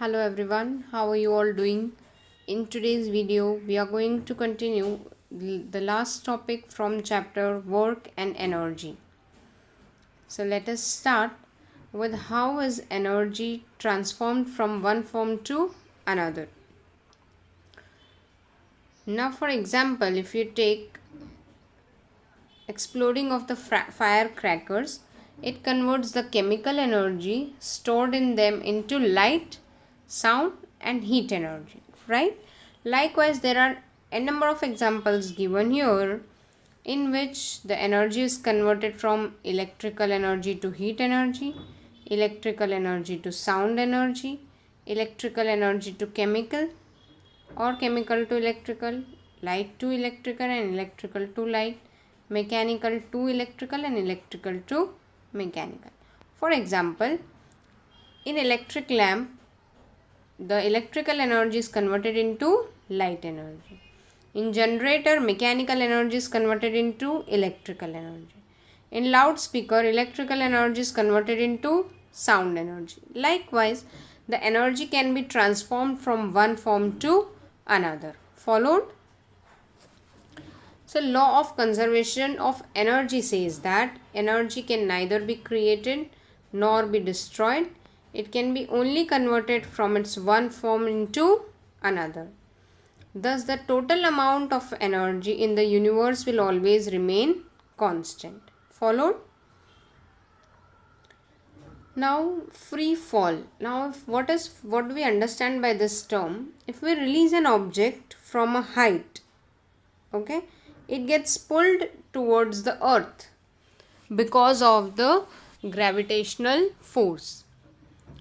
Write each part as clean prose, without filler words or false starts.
Hello everyone, how are you all doing? In today's video, we are going to continue the last topic from chapter Work and Energy. So let us start with how is energy transformed from one form to another. Now for example, if you take exploding of the firecrackers, it converts the chemical energy stored in them into light, sound and heat energy, right? Likewise, there are a number of examples given here in which the energy is converted from electrical energy to heat energy, electrical energy to sound energy, electrical energy to chemical, or chemical to electrical, light to electrical and electrical to light, mechanical to electrical and electrical to mechanical. For example, in electric lamp, the electrical energy is converted into light energy. In generator, mechanical energy is converted into electrical energy. In loudspeaker, electrical energy is converted into sound energy. Likewise, the energy can be transformed from one form to another. Followed? So, law of conservation of energy says that energy can neither be created nor be destroyed. It can be only converted from its one form into another. Thus, the total amount of energy in the universe will always remain constant. Followed? Now, free fall. Now, what do we understand by this term? If we release an object from a height, okay, it gets pulled towards the earth because of the gravitational force.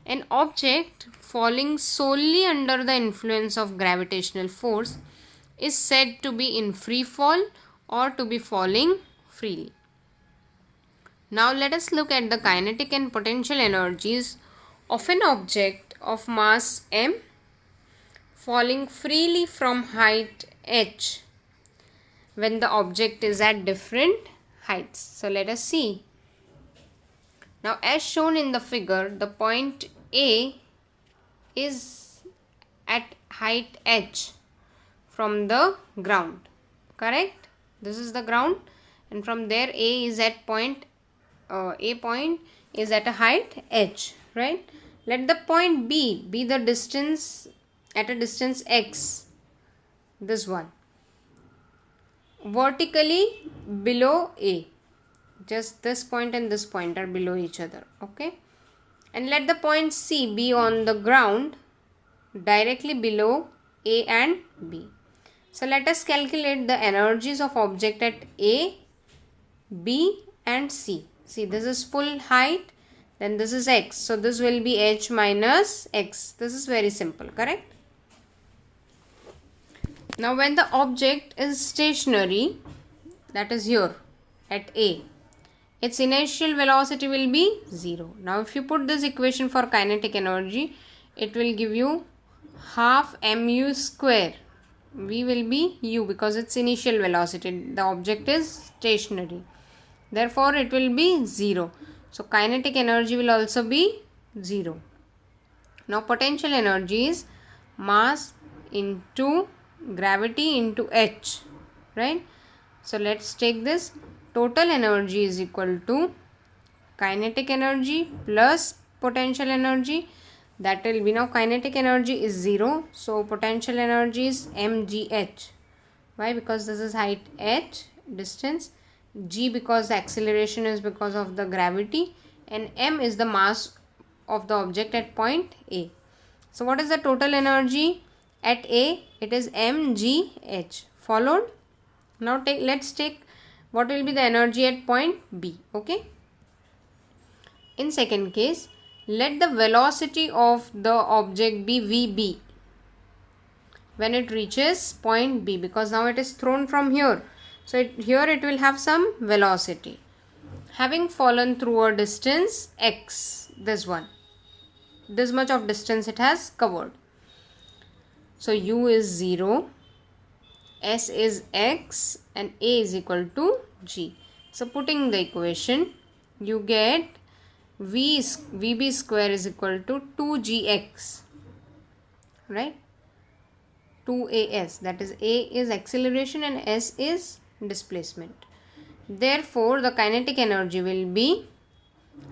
An object falling solely under the influence of gravitational force is said to be in free fall or to be falling freely. Now let us look at the kinetic and potential energies of an object of mass m falling freely from height h when the object is at different heights. So let us see. Now as shown in the figure, the point A is at height h from the ground, correct? This is the ground and from there A is at A point is at a height h, right? Let the point B be the distance at a distance x, this one, vertically below A. Just this point and this point are below each other, okay? And let the point C be on the ground directly below A and B. So let us calculate the energies of object at A, B and C. See, this is full height, then this is x. So this will be h minus x. This is very simple, correct? Now when the object is stationary, that is here at A, its initial velocity will be 0. Now if you put this equation for kinetic energy, it will give you half mu square. V will be u because its initial velocity. The object is stationary. Therefore it will be 0. So kinetic energy will also be 0. Now potential energy is mass into gravity into h, right? So let's take this. Total energy is equal to kinetic energy plus potential energy. That will be, now kinetic energy is 0. So potential energy is mgh. Why? Because this is height h, distance. G because the acceleration is because of the gravity. And m is the mass of the object at point A. So what is the total energy at A? It is mgh. Followed? Now let's take what will be the energy at point B, okay? In second case, let the velocity of the object be vb when it reaches point B, because now it is thrown from here. So here it will have some velocity. Having fallen through a distance x, this one, this much of distance it has covered. So u is 0, s is x and a is equal to g. So putting the equation, you get vb square is equal to 2gx. right? 2as, that is a is acceleration and s is displacement. Therefore, the kinetic energy will be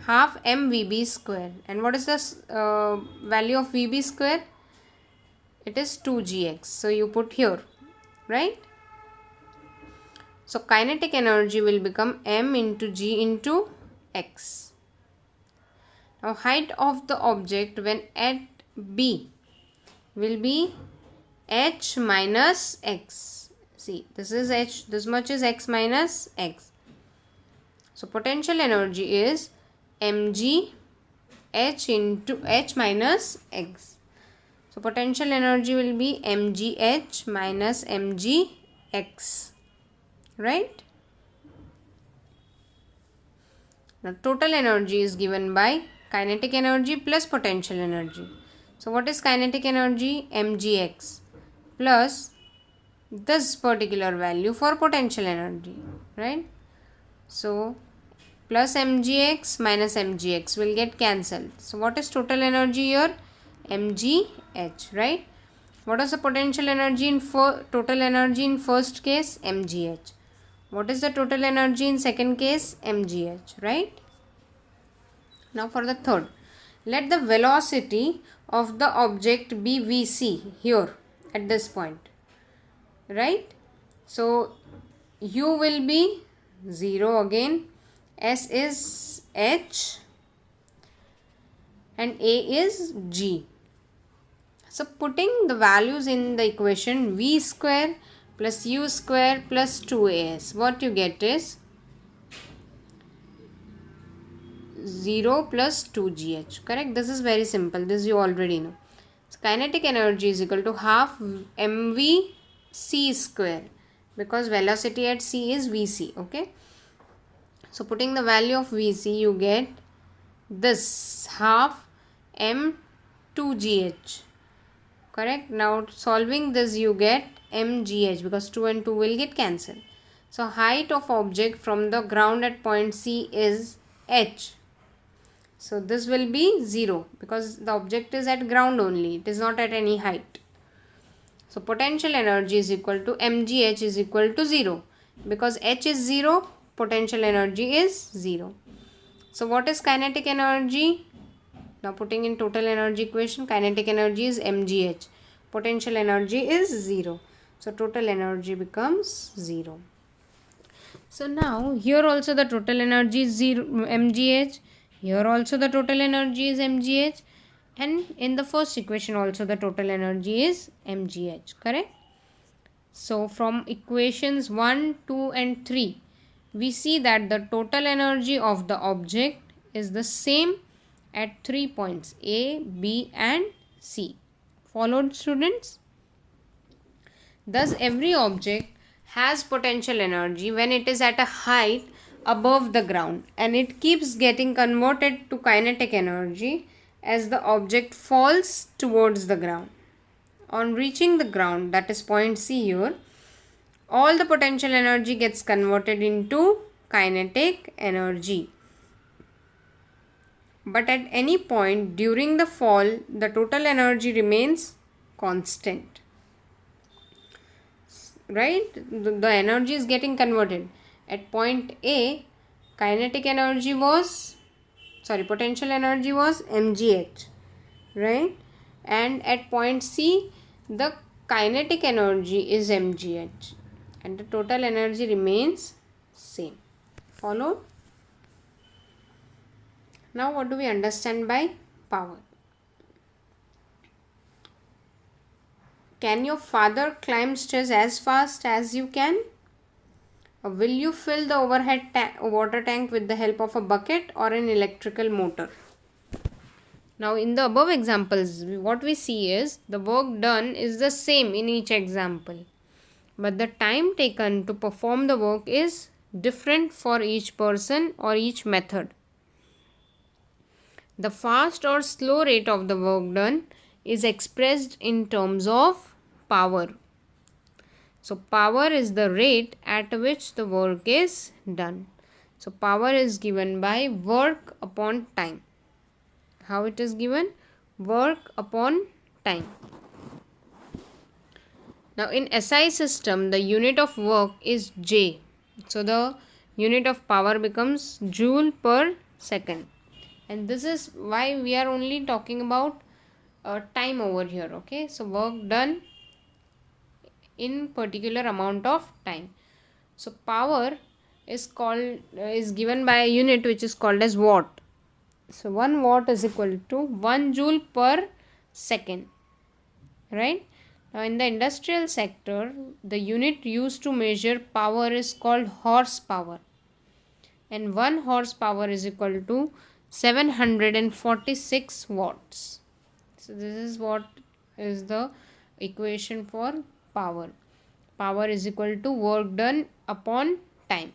half mvb square. And what is the value of vb square? It is 2gx. So you put here, right? So kinetic energy will become m into g into x. Now height of the object when at B will be h minus x. See, this is h, this much is x minus x. So potential energy is mg h into h minus x. So potential energy will be mgh minus mgx, right? Now total energy is given by kinetic energy plus potential energy. So what is kinetic energy? mgx plus this particular value for potential energy, right? So plus mgx minus mgx will get cancelled. So what is total energy here? mgh, right? What is the potential energy in total energy in first case? mgh. What is the total energy in second case? mgh, right? Now for the third, let the velocity of the object be vc here at this point, right? So u will be 0 again, s is h and a is g. So putting the values in the equation, v square plus u square plus 2as, what you get is 0 plus 2gh, correct? This is very simple, this you already know. So kinetic energy is equal to half mvc square, because velocity at c is vc, okay? So putting the value of vc, you get this half m2gh, correct? Now solving this, you get mgh, because 2 and 2 will get cancelled. So height of object from the ground at point C is h. So this will be 0, because the object is at ground only, it is not at any height. So potential energy is equal to mgh is equal to 0, because h is 0, potential energy is 0. So what is kinetic energy? Now putting in total energy equation, kinetic energy is mgh, potential energy is 0. So total energy becomes 0. So now here also the total energy is 0 mgh, here also the total energy is mgh, and in the first equation also the total energy is mgh, correct? So from equations 1, 2 and 3, we see that the total energy of the object is the same at 3 points A, B and C. Followed, students? Thus every object has potential energy when it is at a height above the ground, and it keeps getting converted to kinetic energy as the object falls towards the ground. On reaching the ground, that is point C here, all the potential energy gets converted into kinetic energy. But at any point during the fall, the total energy remains constant, right? The energy is getting converted. At point A, potential energy was mgh, right? And at point C, the kinetic energy is mgh, and the total energy remains same. Follow? Now what do we understand by power? Can your father climb stairs as fast as you can? Or will you fill the overhead water tank with the help of a bucket or an electrical motor? Now in the above examples, what we see is the work done is the same in each example, but the time taken to perform the work is different for each person or each method. The fast or slow rate of the work done is expressed in terms of power. So power is the rate at which the work is done. So power is given by work upon time. How it is given? Work upon time. Now in SI system, the unit of work is J. So the unit of power becomes joule per second. And this is why we are only talking about time over here. Okay, so work done in particular amount of time. So power is given by a unit which is called as watt. So 1 watt is equal to 1 joule per second, right? Now in the industrial sector, the unit used to measure power is called horsepower, and 1 horsepower is equal to 746 watts. So this is what is the equation for power. Power is equal to work done upon time.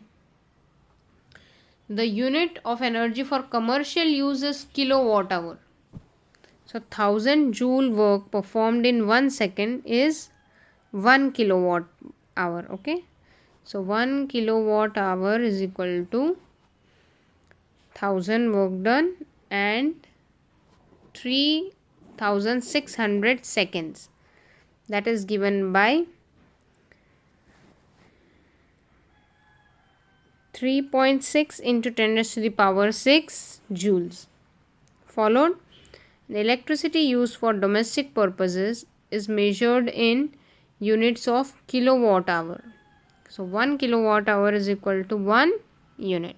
The unit of energy for commercial use is kilowatt hour. So 1000 joule work performed in 1 second is 1 kilowatt hour. Okay. So 1 kilowatt hour is equal to 1000 work done and 3600 seconds. That is given by 3.6 into 10 raised to the power 6 joules. Followed, the electricity used for domestic purposes is measured in units of kilowatt hour. So 1 kilowatt hour is equal to 1 unit.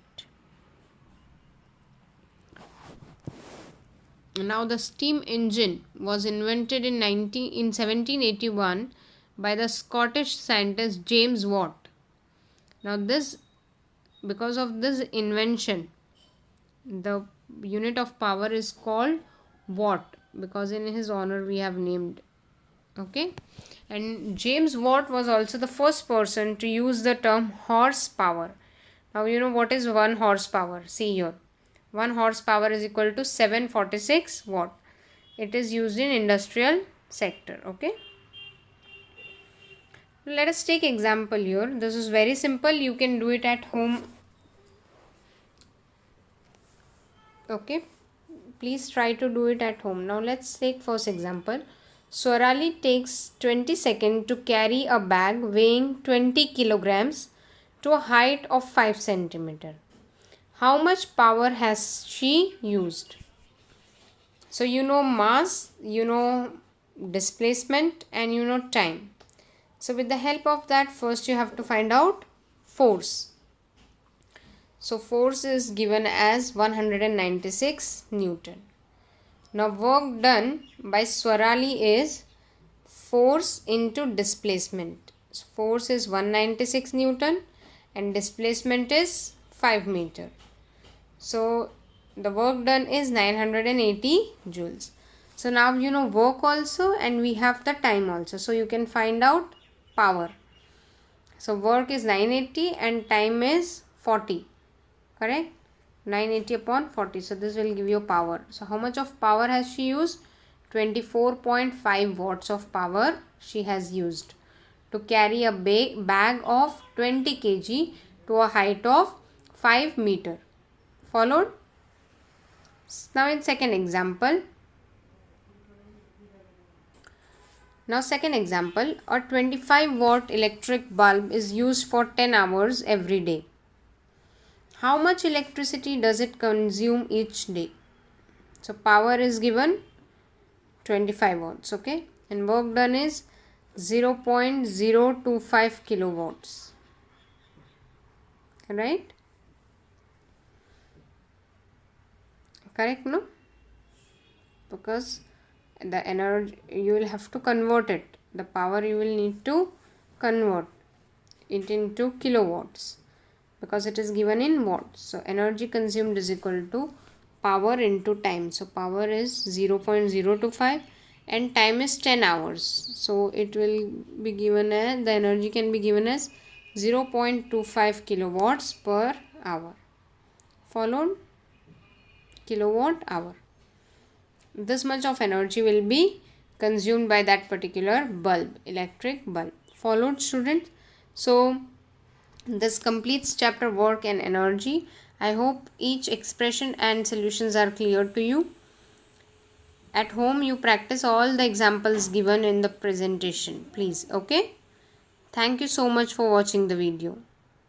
Now the steam engine was invented in 1781 by the Scottish scientist James Watt. Now because of this invention, the unit of power is called watt, because in his honor we have named. Okay, and James Watt was also the first person to use the term horsepower. Now you know what is 1 horsepower. See here, 1 horsepower is equal to 746 watt. It is used in industrial sector. Okay, let us take example here. This is very simple, you can do it at home. Okay, please try to do it at home. Now let's take first example. Swarali takes 20 seconds to carry a bag weighing 20 kilograms to a height of 5 centimeter. How much power has she used? So you know mass, you know displacement, and you know time. So with the help of that, first you have to find out force. So force is given as 196 Newton. Now work done by Swarali is force into displacement. So force is 196 Newton and displacement is 5 meter. So the work done is 980 joules. So now you know work also and we have the time also. So you can find out power. So work is 980 and time is 40. Correct? 980 upon 40. So this will give you power. So how much of power has she used? 24.5 watts of power she has used to carry a bag of 20 kg to a height of 5 meter. Followed? Now in second example. Now second example, a 25 watt electric bulb is used for 10 hours every day. How much electricity does it consume each day? So power is given 25 watts, okay, and work done is 0.025 kilowatts, right? Correct, no? Because the energy you will have to convert it, the power you will need to convert it into kilowatts because it is given in watts. So energy consumed is equal to power into time. So power is 0.025 and time is 10 hours. So it will be given as, the energy can be given as 0.25 kilowatts per hour. Followed, kilowatt hour. This much of energy will be consumed by that particular bulb, electric bulb. Followed, students. So this completes chapter work and energy. I hope each expression and solutions are clear to you. At home you practice all the examples given in the presentation, please. Okay, thank you so much for watching the video.